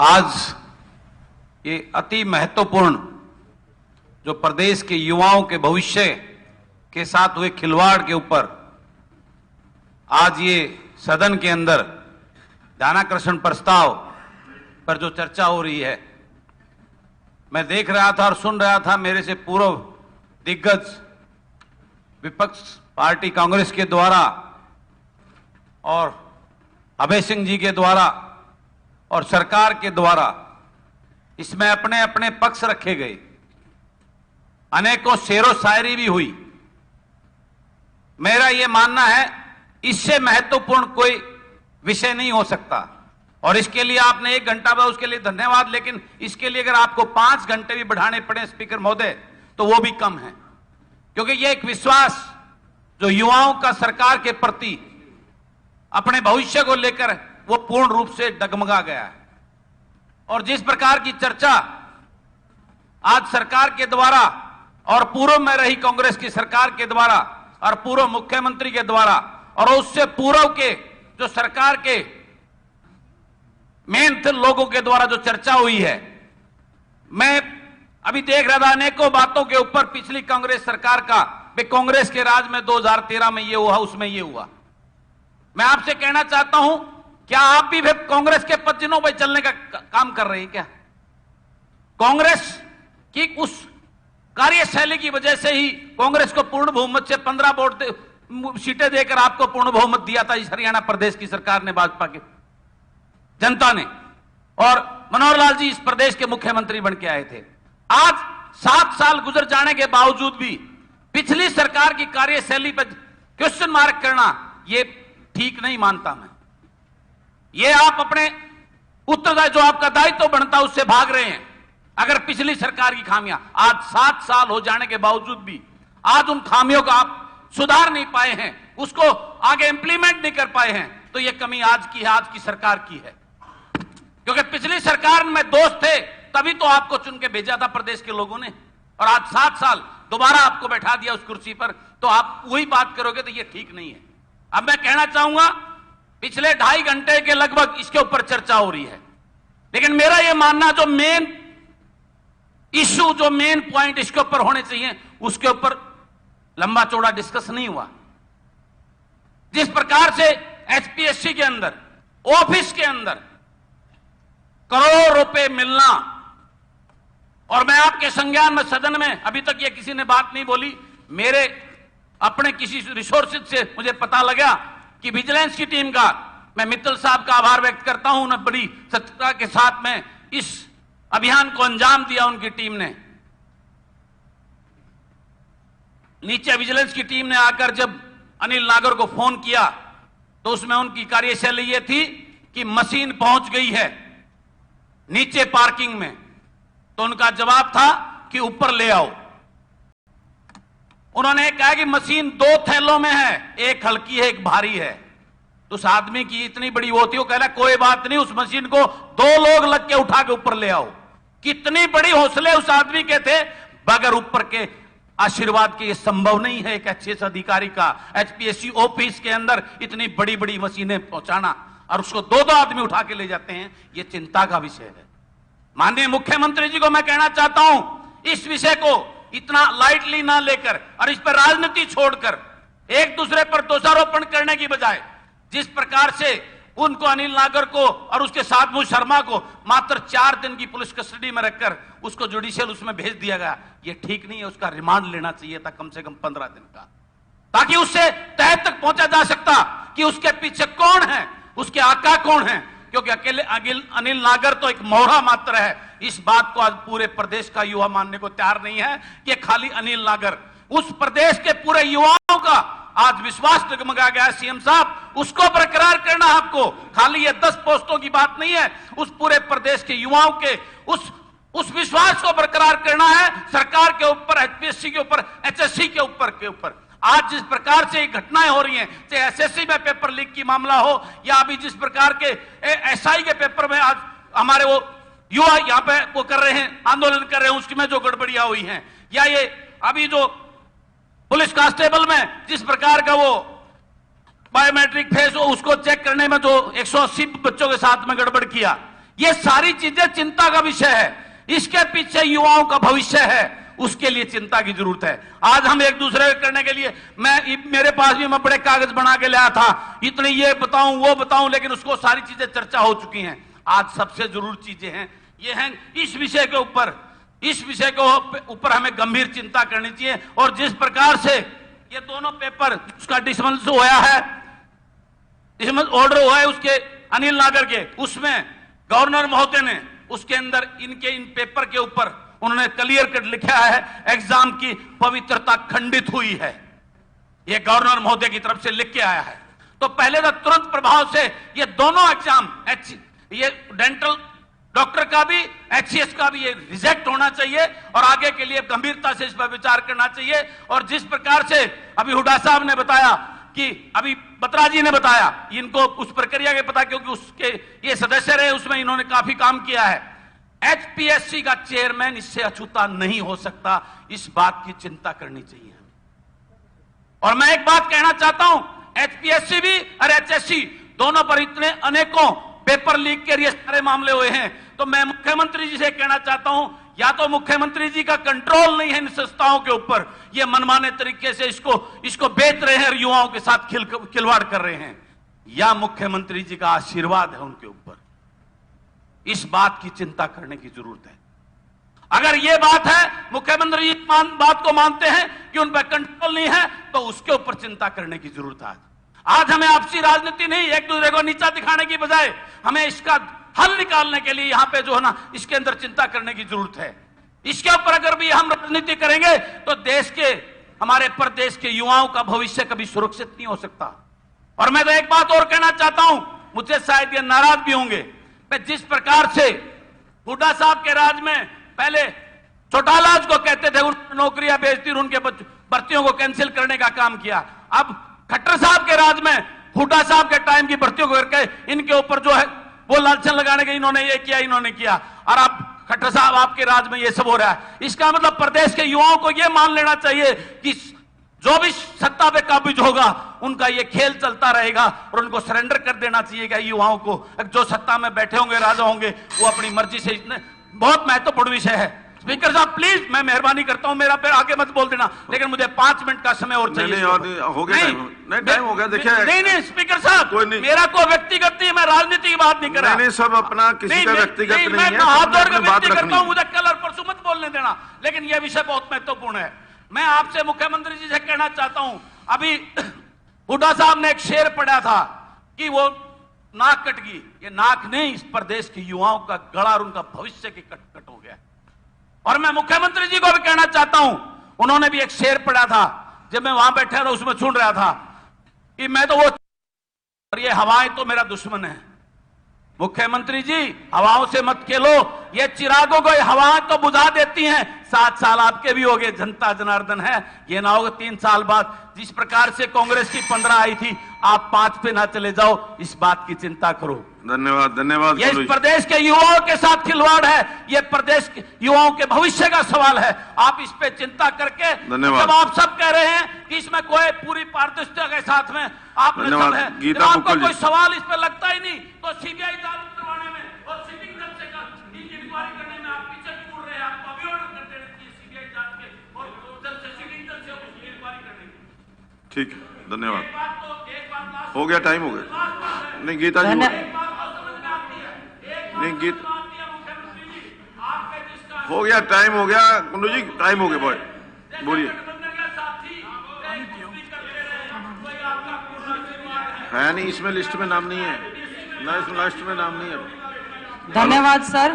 आज ये अति महत्वपूर्ण जो प्रदेश के युवाओं के भविष्य के साथ हुए खिलवाड़ के ऊपर आज ये सदन के अंदर ध्यानाकर्षण प्रस्ताव पर जो चर्चा हो रही है, मैं देख रहा था और सुन रहा था। मेरे से पूर्व दिग्गज विपक्ष पार्टी कांग्रेस के द्वारा और अभय सिंह जी के द्वारा और सरकार के द्वारा इसमें अपने अपने पक्ष रखे गए, अनेकों शेरो शायरी भी हुई। मेरा यह मानना है इससे महत्वपूर्ण कोई विषय नहीं हो सकता, और इसके लिए आपने 1 घंटा बढ़ा, उसके लिए धन्यवाद। लेकिन इसके लिए अगर आपको 5 घंटे भी बढ़ाने पड़े स्पीकर महोदय, तो वो भी कम है, क्योंकि ये एक विश्वास जो युवाओं का सरकार के प्रति अपने भविष्य को लेकर वो पूर्ण रूप से डगमगा गया है। और जिस प्रकार की चर्चा आज सरकार के द्वारा और पूर्व में रही कांग्रेस की सरकार के द्वारा और पूर्व मुख्यमंत्री के द्वारा और उससे पूर्व के जो सरकार के मेन लोगों के द्वारा जो चर्चा हुई है, मैं अभी देख रहा था अनेकों बातों के ऊपर पिछली कांग्रेस सरकार का, कांग्रेस के राज में 2013 में ये हुआ, उसमें ये हुआ। मैं आपसे कहना चाहता हूं, क्या आप भी कांग्रेस के पद्दिनों पर चलने का काम कर रहे हैं क्या? कांग्रेस की उस कार्यशैली की वजह से ही कांग्रेस को पूर्ण बहुमत से 15 सीटें देकर आपको पूर्ण बहुमत दिया था इस हरियाणा प्रदेश की सरकार ने, भाजपा के जनता ने, और मनोहर लाल जी इस प्रदेश के मुख्यमंत्री बन के आए थे। आज 7 साल गुजर जाने के बावजूद भी पिछली सरकार की कार्यशैली पर क्वेश्चन मार्क करना ये ठीक नहीं मानता मैं। ये आप अपने उत्तरदायित्व जो आपका दायित्व बनता है उससे भाग रहे हैं। अगर पिछली सरकार की खामियां आज 7 साल हो जाने के बावजूद भी आज उन खामियों का आप सुधार नहीं पाए हैं, उसको आगे इंप्लीमेंट नहीं कर पाए हैं, तो ये कमी आज की है, आज की सरकार की है। क्योंकि पिछली सरकार में दोस्त थे, तभी तो आपको चुन के भेजा था प्रदेश के लोगों ने, और आज 7 साल दोबारा आपको बैठा दिया उस कुर्सी पर, तो आप वही बात करोगे तो ये ठीक नहीं है। अब मैं कहना चाहूंगा, पिछले 2.5 घंटे के लगभग इसके ऊपर चर्चा हो रही है, लेकिन मेरा यह मानना जो मेन इश्यू, जो मेन पॉइंट इसके ऊपर होने चाहिए, उसके ऊपर लंबा चौड़ा डिस्कस नहीं हुआ। जिस प्रकार से एचपीएससी के अंदर, ऑफिस के अंदर करोड़ों रुपए मिलना, और मैं आपके संज्ञान में सदन में अभी तक ये किसी ने बात नहीं बोली, मेरे अपने किसी रिसोर्सेज से मुझे पता लगा कि विजिलेंस की टीम का, मैं मित्तल साहब का आभार व्यक्त करता हूं, उन्होंने बड़ी सतर्कता के साथ में इस अभियान को अंजाम दिया। उनकी टीम ने नीचे विजिलेंस की टीम ने आकर जब अनिल नागर को फोन किया, तो उसमें उनकी कार्यशैली यह थी कि मशीन पहुंच गई है नीचे पार्किंग में, तो उनका जवाब था कि ऊपर ले आओ। उन्होंने कहा कि मशीन 2 थैलों में है, एक हल्की है एक भारी है। तो उस आदमी की इतनी बड़ी वो थी, वो कह रहा कोई बात नहीं, उस मशीन को 2 लोग लग के उठा के ऊपर ले आओ। कितनी बड़ी हौसले उस आदमी के थे, बगैर ऊपर के आशीर्वाद के ये संभव नहीं है एक एचएएस अधिकारी का एचपीएससी ऑफिस के अंदर इतनी बड़ी बड़ी मशीनें पहुंचाना, और उसको 2-2 आदमी उठा के ले जाते हैं। ये चिंता का विषय है। माननीय मुख्यमंत्री जी को मैं कहना चाहता हूं, इस विषय को इतना लाइटली ना लेकर और इस पर राजनीति छोड़कर एक दूसरे पर दोषारोपण करने की बजाय, जिस प्रकार से उनको अनिल नागर को और उसके साथ मुझ शर्मा को मात्र 4 दिन की पुलिस कस्टडी में रखकर उसको जुडिशियल उसमें भेज दिया गया, ये ठीक नहीं है। उसका रिमांड लेना चाहिए था कम से कम 15 दिन का, ताकि उससे तह तक पहुंचा जा सकता कि उसके पीछे कौन है, उसके आका कौन है। क्योंकि अकेले अनिल नागर तो एक मोहरा मात्र है। इस बात को आज पूरे प्रदेश का युवा मानने को तैयार नहीं है कि खाली अनिल नागर, उस प्रदेश के पूरे युवाओं का आज विश्वास डगमगा गया है। सीएम साहब, उसको बरकरार करना आपको, खाली ये 10 पोस्टों की बात नहीं है, उस पूरे प्रदेश के युवाओं के उस विश्वास को बरकरार करना है सरकार के ऊपर, एचपीएससी के ऊपर, एचएससी के ऊपर। आज जिस प्रकार से घटनाएं हो रही हैं, चाहे एसएससी में पेपर लीक की मामला हो या अभी जिस प्रकार के एसआई के पेपर में आज हमारे वो युवा यहां पे वो कर रहे हैं, आंदोलन कर रहे हैं, उसमें जो गड़बड़ियां हुई हैं, या ये अभी जो पुलिस कांस्टेबल में जिस प्रकार का वो बायोमेट्रिक फेस हो उसको चेक करने में जो 180 बच्चों के साथ में गड़बड़ किया, ये सारी चीजें चिंता का विषय है। इसके पीछे युवाओं का भविष्य है, उसके लिए चिंता की जरूरत है। आज हम एक दूसरे को करने के लिए, मेरे पास भी मैं बड़े कागज बना के लाया था, इतने ये बताऊं वो बताऊं, लेकिन उसको सारी चीजें चर्चा हो चुकी हैं। आज सबसे जरूरी चीजें हैं ये हैं इस विषय के ऊपर हमें गंभीर चिंता करनी चाहिए। और जिस प्रकार से ये दोनों पेपर उसका डिसमिस हुआ है, डिसमिस ऑर्डर हुआ है उसके अनिल नागर के, उसमें गवर्नर महोदय ने उसके अंदर इन पेपर के ऊपर उन्होंने क्लियर कट लिखा है एग्जाम की पवित्रता खंडित हुई है। यह गवर्नर महोदय की तरफ से लिख के आया है। तो पहले तो तुरंत प्रभाव से ये दोनों एग्जाम, ये डेंटल डॉक्टर का भी, HCS का भी, ये रिजेक्ट होना चाहिए और आगे के लिए गंभीरता से इस पर विचार करना चाहिए। और जिस प्रकार से अभी हुड्डा साहब ने बताया कि अभी बत्रा जी ने बताया, इनको उस प्रक्रिया के पता, क्योंकि उसके ये सदस्य रहे, उसमें इन्होंने काफी काम किया है। HPSC का चेयरमैन इससे अछूता नहीं हो सकता, इस बात की चिंता करनी चाहिए। और मैं एक बात कहना चाहता हूं, HPSC भी और HSC दोनों पर इतने अनेकों पेपर लीक के ये सारे मामले हुए हैं, तो मैं मुख्यमंत्री जी से कहना चाहता हूं, या तो मुख्यमंत्री जी का कंट्रोल नहीं है इन संस्थाओं के ऊपर, ये मनमाने तरीके से इसको बेच रहे हैं और युवाओं के साथ खिलवाड़ कर रहे हैं, या मुख्यमंत्री जी का आशीर्वाद है उनके ऊपर। इस बात की चिंता करने की जरूरत है। अगर यह बात है, मुख्यमंत्री जी बात को मानते हैं कि उन पर कंट्रोल नहीं है, तो उसके ऊपर चिंता करने की जरूरत है। आज हमें आपसी राजनीति नहीं, एक दूसरे को नीचा दिखाने की बजाय हमें इसका हल निकालने के लिए यहां पे जो है ना, इसके अंदर चिंता करने की जरूरत है। इसके ऊपर अगर भी हम राजनीति करेंगे तो हमारे प्रदेश के युवाओं का भविष्य कभी सुरक्षित नहीं हो सकता। और मैं तो एक बात और कहना चाहता हूं, मुझसे शायद ये नाराज भी होंगे, जिस प्रकार से हुड्डा साहब के राज में पहले चौटाला को कहते थे, उन नौकरियां बेचती, उनके भर्तियों को कैंसिल करने का काम किया। अब खट्टर साहब के राज में हुड्डा साहब के टाइम की भर्तियों को करके इनके ऊपर जो है वो लालचन लगाने के इन्होंने ये किया, इन्होंने किया, और अब खट्टर साहब आपके राज में ये सब हो रहा है। इसका मतलब प्रदेश के युवाओं को ये मान लेना चाहिए कि जो भी सत्ता पे काबिज होगा उनका ये खेल चलता रहेगा और उनको सरेंडर कर देना चाहिए। कि युवाओं को जो सत्ता में बैठे होंगे, राजा होंगे, वो अपनी मर्जी से, इतने बहुत महत्वपूर्ण विषय है। स्पीकर साहब प्लीज, मैं मेहरबानी करता हूं, मेरा फिर आगे मत बोल देना, लेकिन मुझे 5 मिनट का समय और चाहिए। हो गया टाइम हो गया। देखिए नहीं स्पीकर साहब, मेरा कोई व्यक्तिगत नहीं, मैं राजनीति की बात नहीं कर रहा। नहीं, सब अपना किसी का व्यक्तिगत नहीं है, मैं हाथ जोड़ के विनती करता हूं, मुझे कल और परसों मत बोलने देना, लेकिन यह विषय बहुत महत्वपूर्ण है। मैं आपसे मुख्यमंत्री जी से कहना चाहता हूं, अभी हुड्डा साहब ने एक शेर पढ़ा था कि वो नाक कट गई, ये नाक नहीं, इस प्रदेश के युवाओं का गला और उनका भविष्य की कट हो गया। और मैं मुख्यमंत्री जी को भी कहना चाहता हूं, उन्होंने भी एक शेर पढ़ा था, जब मैं वहां बैठा था उसमें सुन रहा था कि मैं तो वो, और ये हवाएं तो मेरा दुश्मन है। मुख्यमंत्री जी, हवाओं से मत खेलो, ये चिरागों को हवाएं तो बुझा देती हैं, 7 साल आपके भी हो गए, जनता जनार्दन है, ये ना होगा 3 साल बाद। जिस प्रकार से कांग्रेस की 15 आई थी, आप 5 पे ना चले जाओ, इस बात की चिंता करो। धन्यवाद। ये इस प्रदेश के युवाओं के साथ खिलवाड़ है, ये प्रदेश के युवाओं के भविष्य का सवाल है। आप इस पे चिंता करके, जब आप सब कह रहे हैं कि इसमें कोई पूरी पारदर्शिता के साथ में आपने सब है, जब आपको कोई सवाल इस पे लगता ही नहीं, तो सीबीआई जांच करवाने में और सिटिंग जज से इंक्वायरी करने में आप पीछे क्यों रहे हैं? आपको अभी ऑर्डर करते रहती है सीबीआई जांच के और जज से सिटिंग जज से उसकी इंक्वायरी करने की। ठीक है, धन्यवाद। हो गया, टाइम हो गया। नहीं गीता जी, नहीं गीत हो गया, टाइम हो गया, कुंडू जी टाइम हो गया, बॉय बोलिए। है नहीं, इसमें लिस्ट में नाम नहीं है ना, इस लिस्ट में नाम नहीं है। धन्यवाद सर।